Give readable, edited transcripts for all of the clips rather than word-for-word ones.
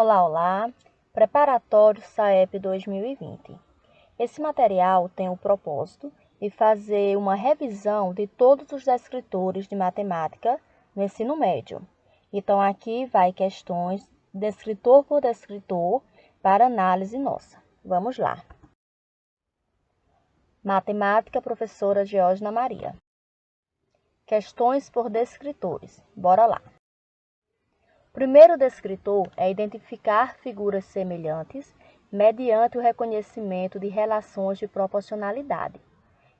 Olá, olá! Preparatório SAEP 2020. Esse material tem o propósito de fazer uma revisão de todos os descritores de matemática no ensino médio. Então, aqui vai questões descritor por descritor para análise nossa. Vamos lá. Matemática, professora Georgina Maria. Questões por descritores. Bora lá. O primeiro descritor é identificar figuras semelhantes mediante o reconhecimento de relações de proporcionalidade.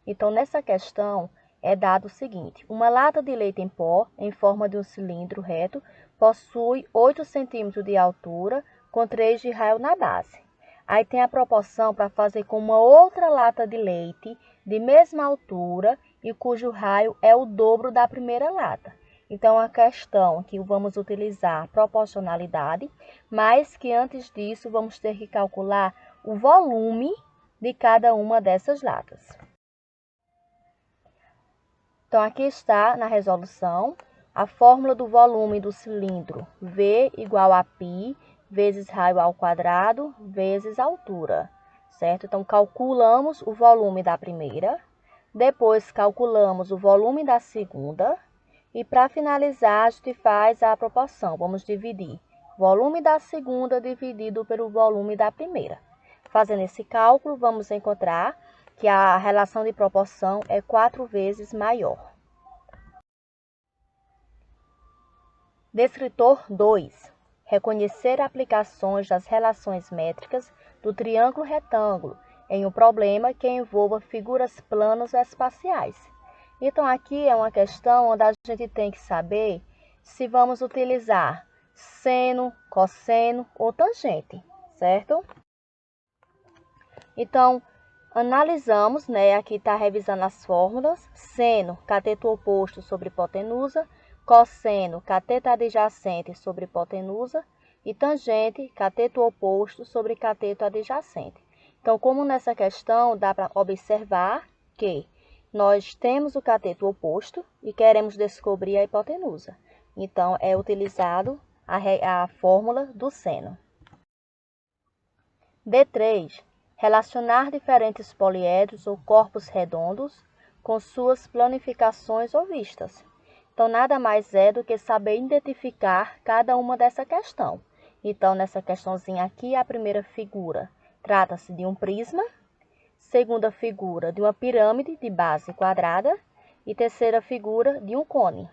Então, nessa questão, é dado o seguinte: uma lata de leite em pó, em forma de um cilindro reto, possui 8 centímetros de altura, com 3 de raio na base. Aí tem a proporção para fazer com uma outra lata de leite, de mesma altura, e cujo raio é o dobro da primeira lata. Então, a questão que vamos utilizar proporcionalidade, mas que antes disso vamos ter que calcular o volume de cada uma dessas latas. Então, aqui está na resolução a fórmula do volume do cilindro. V igual a π vezes raio ao quadrado vezes altura, certo? Então, calculamos o volume da primeira, depois calculamos o volume da segunda, e para finalizar, a gente faz a proporção. Vamos dividir volume da segunda dividido pelo volume da primeira. Fazendo esse cálculo, vamos encontrar que a relação de proporção é 4 vezes maior. Descritor 2. Reconhecer aplicações das relações métricas do triângulo retângulo em um problema que envolva figuras planas ou espaciais. Então, aqui é uma questão onde a gente tem que saber se vamos utilizar seno, cosseno ou tangente, certo? Então, analisamos, aqui está revisando as fórmulas: seno, cateto oposto sobre hipotenusa; cosseno, cateto adjacente sobre hipotenusa; e tangente, cateto oposto sobre cateto adjacente. Então, como nessa questão, dá para observar que nós temos o cateto oposto e queremos descobrir a hipotenusa. Então, é utilizado a fórmula do seno. D3. Relacionar diferentes poliedros ou corpos redondos com suas planificações ou vistas. Então, nada mais é do que saber identificar cada uma dessa questão. Então, nessa questãozinha aqui, a primeira figura trata-se de um prisma. Segunda figura, de uma pirâmide de base quadrada. E terceira figura, de um cone.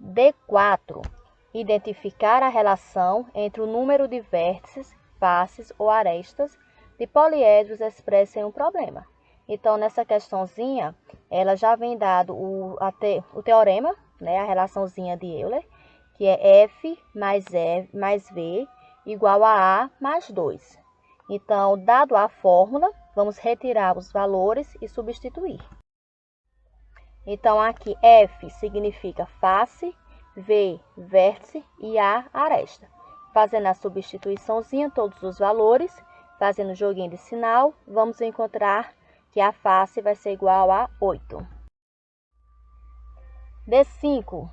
D4. Identificar a relação entre o número de vértices, faces ou arestas de poliedros expressos em um problema. Então, nessa questãozinha, ela já vem dado o teorema, a relaçãozinha de Euler, que é F mais V igual a A mais 2. Então, dado a fórmula, vamos retirar os valores e substituir. Então, aqui F significa face, V, vértice e A, aresta. Fazendo a substituiçãozinha, todos os valores, fazendo o joguinho de sinal, vamos encontrar que a face vai ser igual a 8. D5.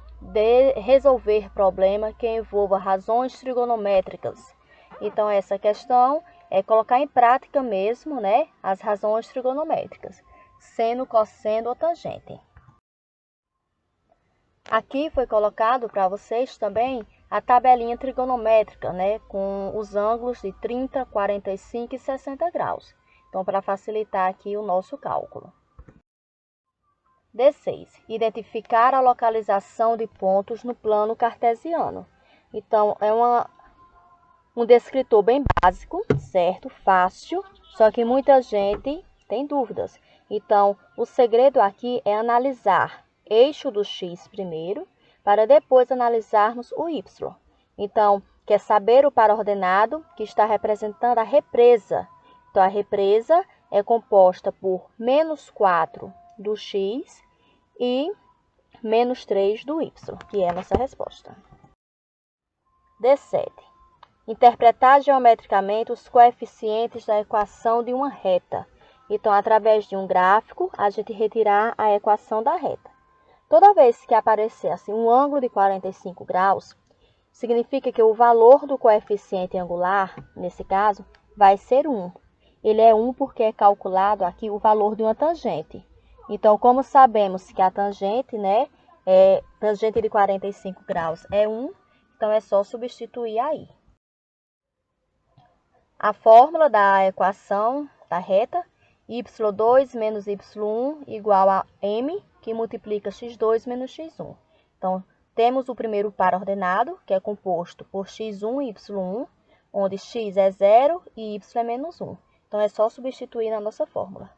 Resolver problema que envolva razões trigonométricas. Então, essa questão é colocar em prática mesmo, as razões trigonométricas, seno, cosseno ou tangente. Aqui foi colocado para vocês também a tabelinha trigonométrica, com os ângulos de 30, 45 e 60 graus. Então, para facilitar aqui o nosso cálculo. D6. Identificar a localização de pontos no plano cartesiano. Então, é um descritor bem básico, certo? Fácil, só que muita gente tem dúvidas. Então, o segredo aqui é analisar eixo do x primeiro, para depois analisarmos o y. Então, quer saber o par ordenado que está representando a represa. Então, a represa é composta por menos 4 do x e menos 3 do y, que é a nossa resposta. D7. Interpretar geometricamente os coeficientes da equação de uma reta. Então, através de um gráfico, a gente retirar a equação da reta. Toda vez que aparecer assim, um ângulo de 45 graus, significa que o valor do coeficiente angular, nesse caso, vai ser 1. Ele é 1 porque é calculado aqui o valor de uma tangente. Então, como sabemos que a tangente, né, tangente de 45 graus é 1, então é só substituir aí. A fórmula da equação da reta, y2 menos y1 igual a m, que multiplica x2 menos x1. Então, temos o primeiro par ordenado, que é composto por x1 e y1, onde x é 0 e y é menos 1. Então, é só substituir na nossa fórmula.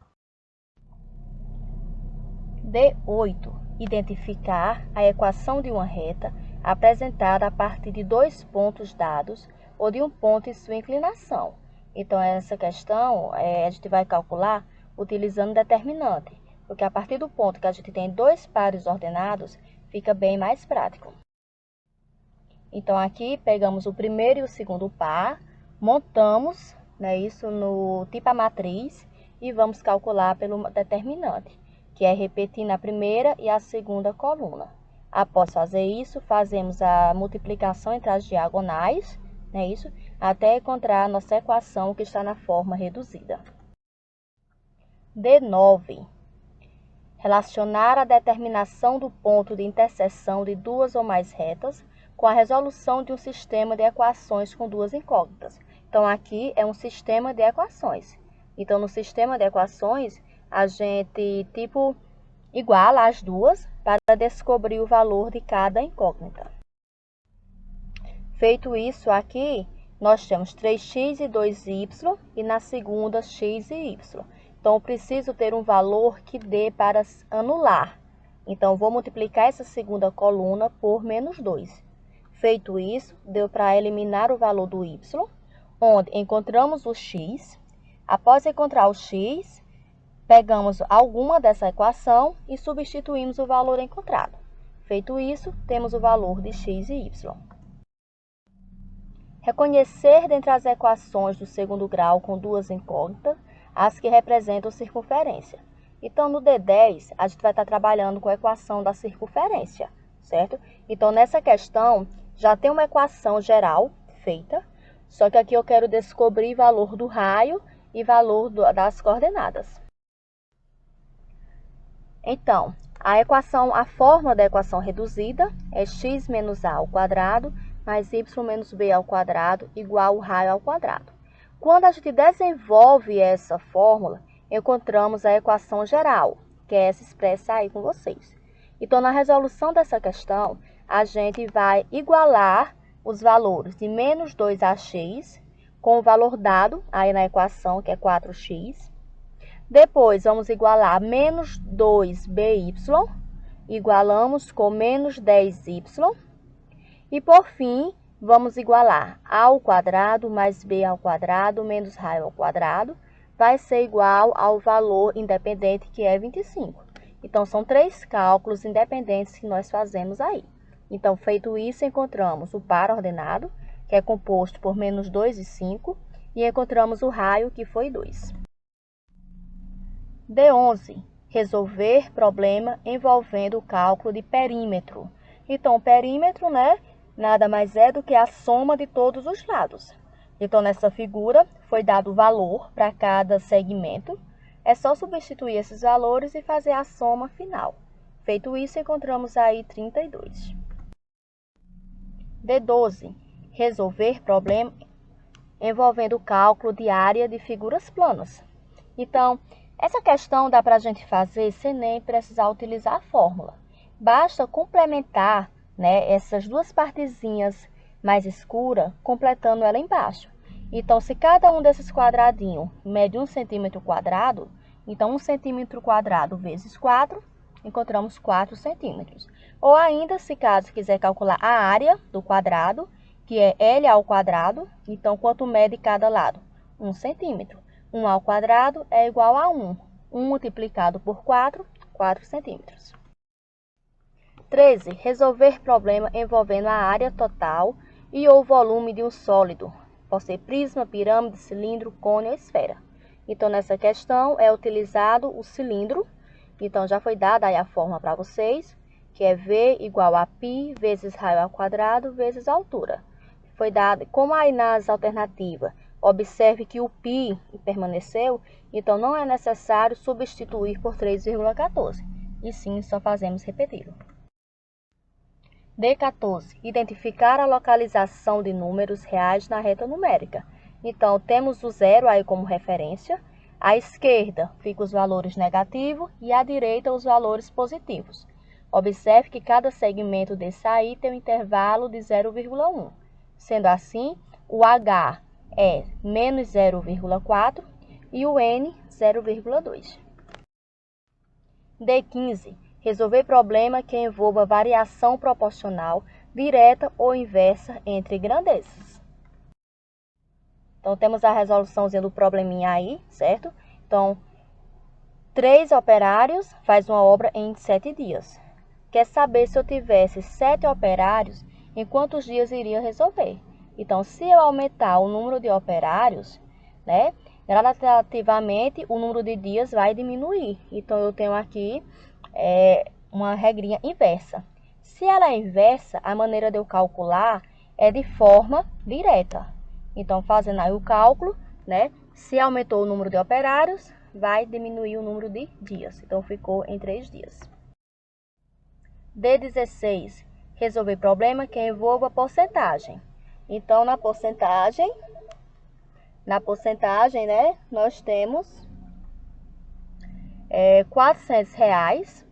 D8. Identificar a equação de uma reta apresentada a partir de dois pontos dados ou de um ponto e sua inclinação. Então, essa questão a gente vai calcular utilizando determinante, porque a partir do ponto que a gente tem dois pares ordenados, fica bem mais prático. Então, aqui pegamos o primeiro e o segundo par, montamos, né, isso no tipo a matriz e vamos calcular pelo determinante, que é repetindo a primeira e a segunda coluna. Após fazer isso, fazemos a multiplicação entre as diagonais, né, isso, até encontrar a nossa equação que está na forma reduzida. D9. Relacionar a determinação do ponto de interseção de duas ou mais retas com a resolução de um sistema de equações com duas incógnitas. Então, aqui é um sistema de equações. Então, no sistema de equações, a gente, iguala as duas para descobrir o valor de cada incógnita. Feito isso aqui, nós temos 3x e 2y e na segunda x e y. Então, eu preciso ter um valor que dê para anular. Então, vou multiplicar essa segunda coluna por menos 2. Feito isso, deu para eliminar o valor do y, onde encontramos o x. Após encontrar o x, pegamos alguma dessa equação e substituímos o valor encontrado. Feito isso, temos o valor de x e y. Reconhecer dentre as equações do segundo grau com duas incógnitas as que representam circunferência. Então, no D10, a gente vai estar trabalhando com a equação da circunferência, certo? Então, nessa questão, já tem uma equação geral feita, só que aqui eu quero descobrir valor do raio e valor das coordenadas. Então, a fórmula da equação reduzida é x menos a ao quadrado mais y menos b ao quadrado igual ao raio ao quadrado. Quando a gente desenvolve essa fórmula, encontramos a equação geral, que é essa expressa aí com vocês. Então, na resolução dessa questão, a gente vai igualar os valores de menos 2ax com o valor dado aí na equação, que é 4x. Depois, vamos igualar menos 2by, igualamos com menos 10y. E, por fim, vamos igualar a ao quadrado mais b ao quadrado menos raio ao quadrado, vai ser igual ao valor independente, que é 25. Então, são três cálculos independentes que nós fazemos aí. Então, feito isso, encontramos o par ordenado, que é composto por menos 2 e 5, e encontramos o raio, que foi 2. D11. Resolver problema envolvendo o cálculo de perímetro. Então, o perímetro, né, nada mais é do que a soma de todos os lados. Então, nessa figura, foi dado o valor para cada segmento. É só substituir esses valores e fazer a soma final. Feito isso, encontramos aí 32. D12. Resolver problema envolvendo o cálculo de área de figuras planas. Então, essa questão dá para a gente fazer sem nem precisar utilizar a fórmula. Basta complementar, né, essas duas partezinhas mais escuras, completando ela embaixo. Então, se cada um desses quadradinhos mede 1 centímetro quadrado, então 1 centímetro quadrado vezes 4, encontramos 4 centímetros. Ou ainda, se caso quiser calcular a área do quadrado, que é L ao quadrado, então quanto mede cada lado? 1 centímetro. 1 ao quadrado é igual a 1. 1 multiplicado por 4, 4 centímetros. 13. Resolver problema envolvendo a área total e ou volume de um sólido. Pode ser prisma, pirâmide, cilindro, cone ou esfera. Então, nessa questão é utilizado o cilindro. Então, já foi dada aí a forma para vocês. que é V igual a π vezes raio ao quadrado vezes altura. Foi dado, como aí nas alternativas, observe que o π permaneceu, então não é necessário substituir por 3,14, e sim só fazemos repeti-lo. D14. Identificar a localização de números reais na reta numérica. Então, temos o zero aí como referência. À esquerda fica os valores negativos e à direita os valores positivos. Observe que cada segmento desse aí tem um intervalo de 0,1. Sendo assim, o H é menos 0,4 e o N 0,2. D15. Resolver problema que envolva variação proporcional direta ou inversa entre grandezas. Então, temos a resoluçãozinha do probleminha aí, certo? Então, 3 operários faz uma obra em 7 dias. Quer saber se eu tivesse 7 operários, em quantos dias iria resolver? Então, se eu aumentar o número de operários, né, gradativamente o número de dias vai diminuir. Então, eu tenho aqui uma regrinha inversa. Se ela é inversa, a maneira de eu calcular é de forma direta. Então, fazendo aí o cálculo, né? Se aumentou o número de operários, vai diminuir o número de dias. Então, ficou em 3 dias. D16. Resolver problema que envolva porcentagem. Então, na porcentagem, né? Nós temos R$400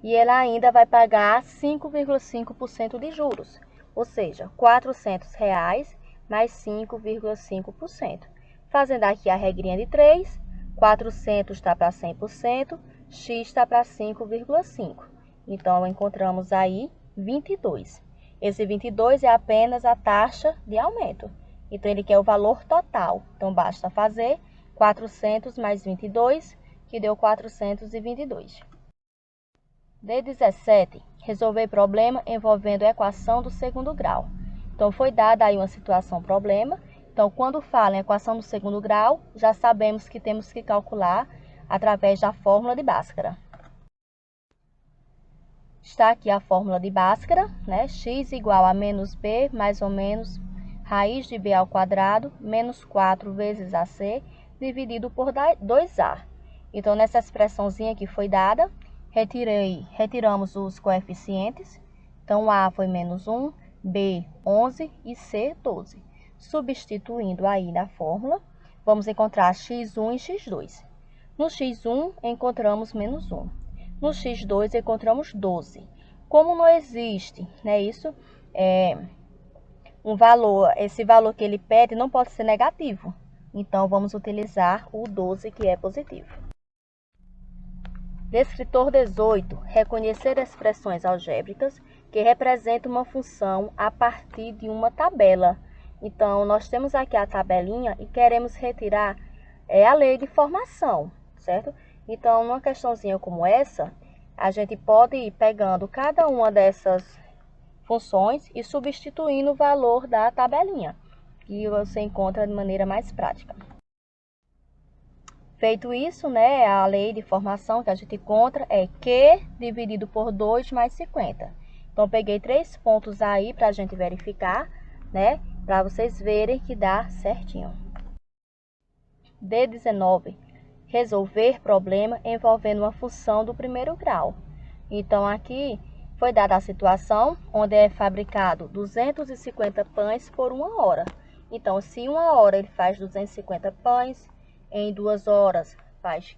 e ele ainda vai pagar 5,5% de juros. Ou seja, R$400 mais 5,5%. Fazendo aqui a regrinha de 3, 400 está para 100%, x está para 5,5%. Então, encontramos aí 22. Esse 22 é apenas a taxa de aumento. Então, ele quer o valor total. Então, basta fazer 400 mais 22, que deu 422. D17. Resolver problema envolvendo equação do segundo grau. Então, foi dada aí uma situação problema. Então, quando fala em equação do segundo grau, já sabemos que temos que calcular através da fórmula de Bhaskara. Está aqui a fórmula de Bhaskara, né? X igual a menos b mais ou menos raiz de b ao quadrado menos 4 vezes AC dividido por 2A. Então, nessa expressãozinha que foi dada, retiramos os coeficientes. Então, A foi menos 1, B 11 e C 12. Substituindo aí na fórmula, vamos encontrar x1 e x2. No x1, encontramos menos 1. No x2, encontramos 12. Como não existe, né, isso, esse valor que ele pede não pode ser negativo. Então, vamos utilizar o 12, que é positivo. Descritor 18. Reconhecer expressões algébricas que representam uma função a partir de uma tabela. Então, nós temos aqui a tabelinha e queremos retirar a lei de formação, certo? Então, numa questãozinha como essa, a gente pode ir pegando cada uma dessas funções e substituindo o valor da tabelinha, que você encontra de maneira mais prática. Feito isso, né, a lei de formação que a gente encontra é Q dividido por 2 mais 50. Então, peguei 3 pontos aí para a gente verificar, né, para vocês verem que dá certinho. D19. Resolver problema envolvendo uma função do primeiro grau. Então, aqui foi dada a situação onde é fabricado 250 pães por 1 hora. Então, se em 1 hora ele faz 250 pães, em 2 horas faz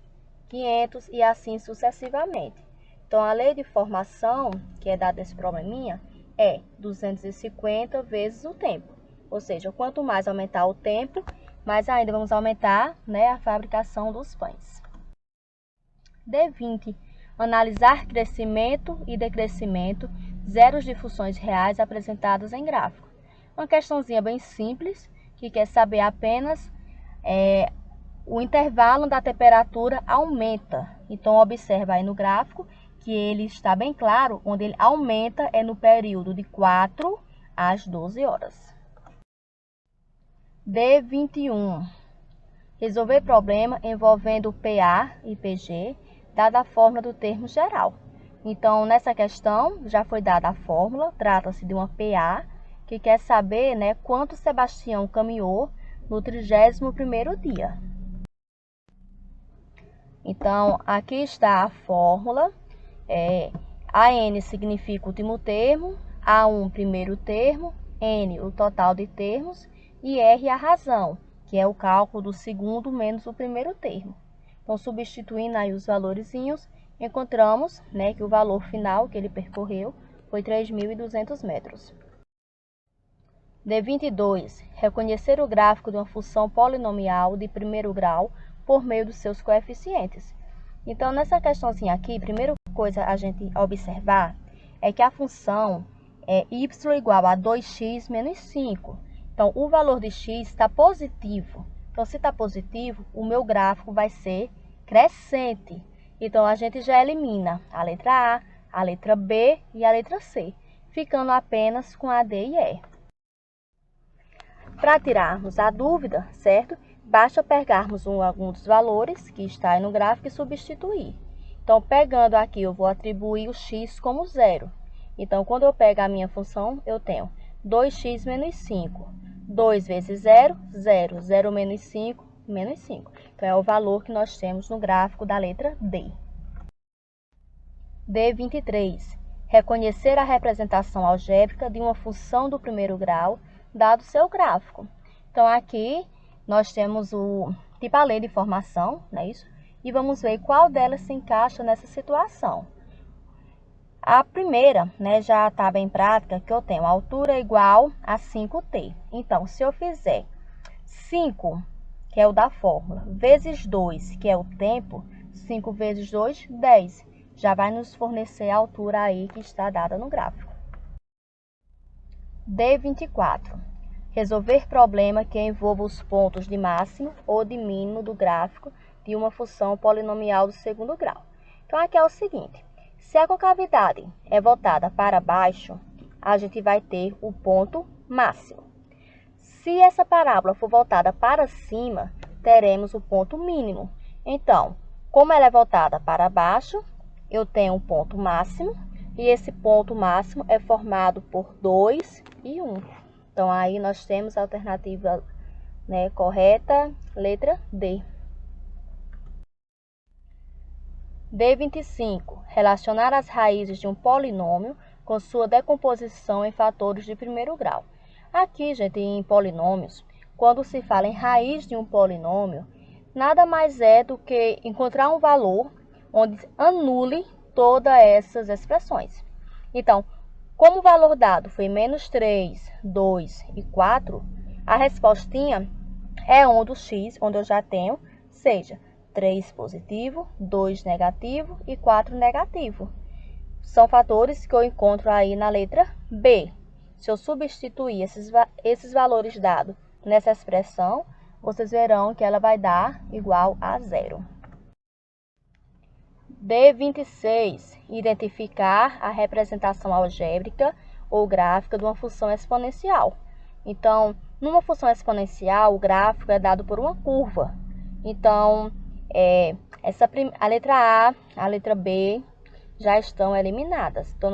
500 e assim sucessivamente. Então, a lei de formação, que é dada esse probleminha, é 250 vezes o tempo. Ou seja, quanto mais aumentar o tempo, mais ainda vamos aumentar, né, a fabricação dos pães. D20. Analisar crescimento e decrescimento, zeros de funções reais apresentados em gráfico. Uma questãozinha bem simples, que quer saber apenas o intervalo da temperatura aumenta. Então, observa aí no gráfico que ele está bem claro, onde ele aumenta é no período de 4 às 12 horas. D21. Resolver problema envolvendo PA e PG, dada a fórmula do termo geral. Então, nessa questão, já foi dada a fórmula, trata-se de uma PA, que quer saber, né, quanto Sebastião caminhou no 31º dia. Então, aqui está a fórmula. AN significa o último termo, A1 primeiro termo, N o total de termos e R a razão, que é o cálculo do segundo menos o primeiro termo. Então, substituindo aí os valorzinhos, encontramos, né, que o valor final que ele percorreu foi 3.200 metros. D22. Reconhecer o gráfico de uma função polinomial de primeiro grau por meio dos seus coeficientes. Então, nessa questãozinha aqui, a primeira coisa a gente observar é que a função é y igual a 2x menos 5. Então, o valor de x está positivo. Então, se está positivo, o meu gráfico vai ser crescente. Então, a gente já elimina a letra A, a letra B e a letra C, ficando apenas com a D e E. Para tirarmos a dúvida, certo? Basta pegarmos algum dos valores que está aí no gráfico e substituir. Então, pegando aqui, eu vou atribuir o x como 0. Então, quando eu pego a minha função, eu tenho 2x menos 5. 2 vezes 0, 0. 0 menos 5, menos 5. Então, é o valor que nós temos no gráfico da letra D. D23. Reconhecer a representação algébrica de uma função do primeiro grau, dado seu gráfico. Então, aqui nós temos o tipo a lei de formação, não é isso? E vamos ver qual delas se encaixa nessa situação. A primeira, né, já está bem prática, que eu tenho a altura igual a 5t. Então, se eu fizer 5, que é o da fórmula, vezes 2, que é o tempo, 5 vezes 2, 10. Já vai nos fornecer a altura aí que está dada no gráfico. D24. Resolver problema que envolva os pontos de máximo ou de mínimo do gráfico de uma função polinomial do segundo grau. Então, aqui é o seguinte. Se a concavidade é voltada para baixo, a gente vai ter o ponto máximo. Se essa parábola for voltada para cima, teremos o ponto mínimo. Então, como ela é voltada para baixo, eu tenho um ponto máximo, e esse ponto máximo é formado por 2 e 1. Então, aí nós temos a alternativa, né, correta, letra D. D25. Relacionar as raízes de um polinômio com sua decomposição em fatores de primeiro grau. Aqui, gente, em polinômios, quando se fala em raiz de um polinômio, nada mais é do que encontrar um valor onde anule todas essas expressões. Então, como o valor dado foi menos 3, 2 e 4, a respostinha é onde o x, onde eu já tenho, seja 3 positivo, 2 negativo e 4 negativo. São fatores que eu encontro aí na letra B. Se eu substituir esses valores dados nessa expressão, vocês verão que ela vai dar igual a 0. D26. Identificar a representação algébrica ou gráfica de uma função exponencial. Então, numa função exponencial, o gráfico é dado por uma curva. Então, a letra A, a letra B já estão eliminadas. Então,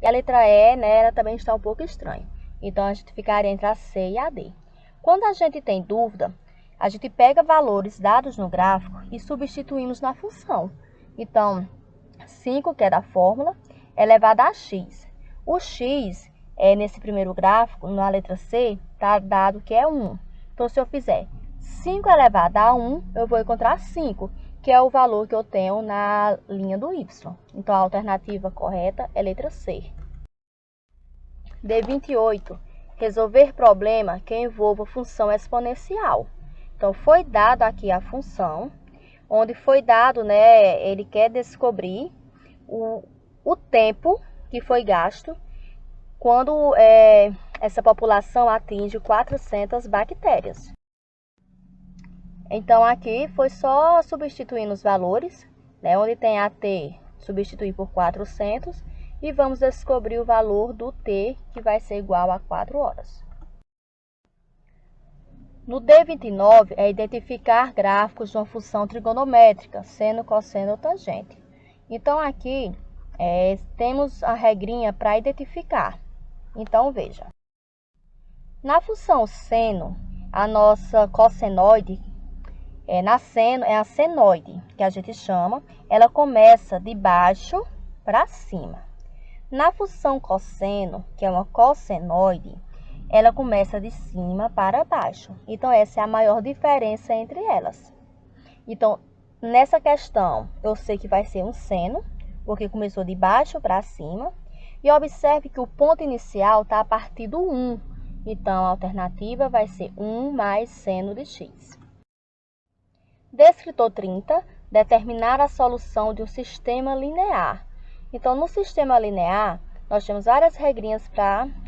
e a letra E, né, ela também está um pouco estranha. Então, a gente ficaria entre a C e a D. Quando a gente tem dúvida, a gente pega valores dados no gráfico e substituímos na função. Então, 5, que é da fórmula, é elevado a x. O x, nesse primeiro gráfico, na letra C, está dado que é 1. Então, se eu fizer 5 elevado a 1, eu vou encontrar 5, que é o valor que eu tenho na linha do y. Então, a alternativa correta é letra C. D28. Resolver problema que envolva função exponencial. Então, foi dado aqui a função, onde foi dado, né, ele quer descobrir o tempo que foi gasto quando essa população atinge 400 bactérias. Então, aqui foi só substituindo os valores, né, onde tem a T, substituir por 400, e vamos descobrir o valor do T, que vai ser igual a 4 horas. No D29, é identificar gráficos de uma função trigonométrica, seno, cosseno ou tangente. Então, aqui, temos a regrinha para identificar. Então, veja. Na função seno, a nossa cossenoide, é a senoide, que a gente chama, ela começa de baixo para cima. Na função cosseno, que é uma cossenoide, ela começa de cima para baixo. Então, essa é a maior diferença entre elas. Então, nessa questão, eu sei que vai ser um seno, porque começou de baixo para cima. E observe que o ponto inicial está a partir do 1. Então, a alternativa vai ser 1 mais seno de x. Descritor 30, determinar a solução de um sistema linear. Então, no sistema linear, nós temos várias regrinhas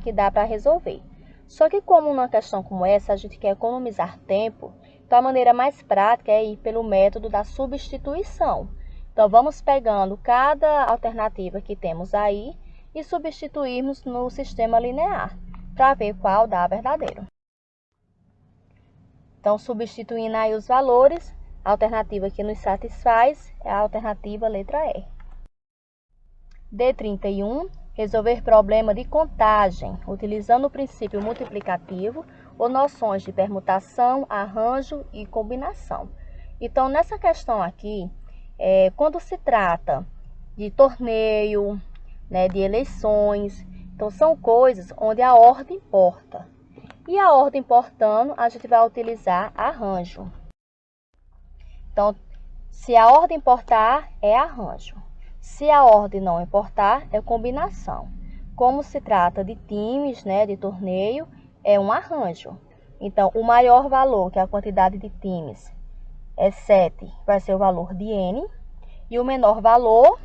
que dá para resolver. Só que como numa questão como essa, a gente quer economizar tempo, então a maneira mais prática é ir pelo método da substituição. Então, vamos pegando cada alternativa que temos aí e substituirmos no sistema linear, para ver qual dá verdadeiro. Então, substituindo aí os valores, a alternativa que nos satisfaz é a alternativa letra E. D31, resolver problema de contagem, utilizando o princípio multiplicativo ou noções de permutação, arranjo e combinação. Então, nessa questão aqui, quando se trata de torneio, de eleições, então são coisas onde a ordem importa. E a ordem importando, a gente vai utilizar arranjo. Então, se a ordem importar, é arranjo. Se a ordem não importar, é combinação. Como se trata de times, de torneio, é um arranjo. Então, o maior valor, que é a quantidade de times, é 7, vai ser o valor de N. E o menor valor,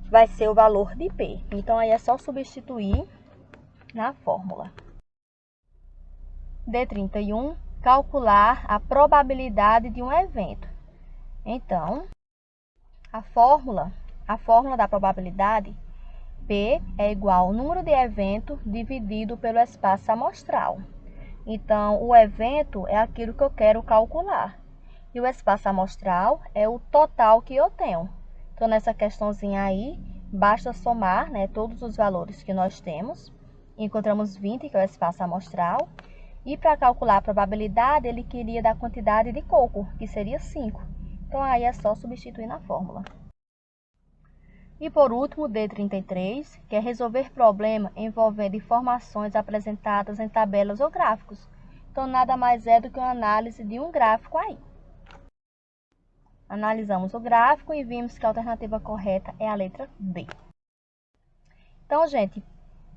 vai ser o valor de P. Então, aí é só substituir na fórmula. D31, calcular a probabilidade de um evento. Então, a fórmula da probabilidade, P é igual ao número de eventos dividido pelo espaço amostral. Então, o evento é aquilo que eu quero calcular. E o espaço amostral é o total que eu tenho. Então, nessa questãozinha aí, basta somar todos os valores que nós temos. Encontramos 20, que é o espaço amostral. E para calcular a probabilidade, ele queria da quantidade de coco, que seria 5. Então, aí é só substituir na fórmula. E por último, D33, que é resolver problema envolvendo informações apresentadas em tabelas ou gráficos. Então, nada mais é do que uma análise de um gráfico aí. Analisamos o gráfico e vimos que a alternativa correta é a letra D. Então, gente,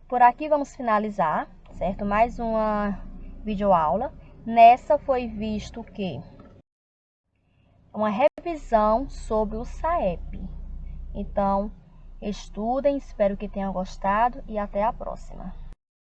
por aqui vamos finalizar, certo? Mais uma videoaula. Nessa foi visto que uma revisão sobre o SAEP. Então, estudem, espero que tenham gostado e até a próxima.